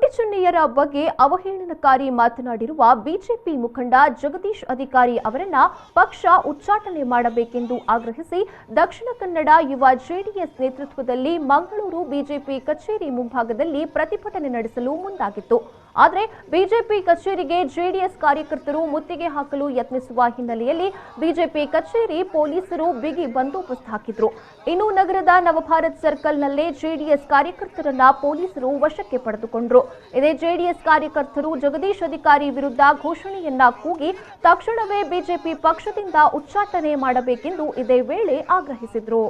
ಕೊರತೆ ಚಿಹ್ನೆಯರ ಬಗ್ಗೆ ಅವಹೇಳನಕಾರಿ ಮಾತನಾಡಿರುವ ಬಿಜೆಪಿ ಮುಖಂಡ ಜಗದೀಶ್ ಅಧಿಕಾರಿ ಅವರನ್ನ ಪಕ್ಷ ಉಚ್ಚಾಟನೆ ಮಾಡಬೇಕೆಂದು ಆಗ್ರಹಿಸಿ ದಕ್ಷಿಣ ಕನ್ನಡ ಯುವ ಜೆಡಿಎಸ್ ನೇತೃತ್ವದಲ್ಲಿ ಮಂಗಳೂರು ಬಿಜೆಪಿ ಕಚೇರಿ ಮುಂಭಾಗದಲ್ಲಿ ಪ್ರತಿಭಟನೆ ನಡೆಸಲು ಮುಂದಾಗಿತ್ತು. ಆದರೆ ಬಿಜೆಪಿ ಕಚೇರಿಗೆ ಜೆಡಿಎಸ್ ಕಾರ್ಯಕರ್ತರು ಮುತ್ತಿಗೆ ಹಾಕಲು ಯತ್ನಿಸುವ ಹಿನ್ನೆಲೆಯಲ್ಲಿ ಬಿಜೆಪಿ ಕಚೇರಿ ಪೊಲೀಸರು ಬಿಗಿ ಬಂದೋಬಸ್ತ್ ಹಾಕಿದ್ರು. ಇನ್ನು ನಗರದ ನವಭಾರತ್ ಸರ್ಕಲ್ನಲ್ಲೇ ಜೆಡಿಎಸ್ ಕಾರ್ಯಕರ್ತರನ್ನ ಪೊಲೀಸರು ವಶಕ್ಕೆ ಪಡೆದುಕೊಂಡರು. ಇದೇ ಜೆಡಿಎಸ್ ಕಾರ್ಯಕರ್ತರು ಜಗದೀಶ್ ಅಧಿಕಾರಿ ವಿರುದ್ಧ ಘೋಷಣೆಯನ್ನ ಕೂಗಿ ತಕ್ಷಣವೇ ಬಿಜೆಪಿ ಪಕ್ಷದಿಂದ ಉಚ್ಚಾಟನೆ ಮಾಡಬೇಕೆಂದು ಇದೇ ವೇಳೆ ಆಗ್ರಹಿಸಿದ್ರು.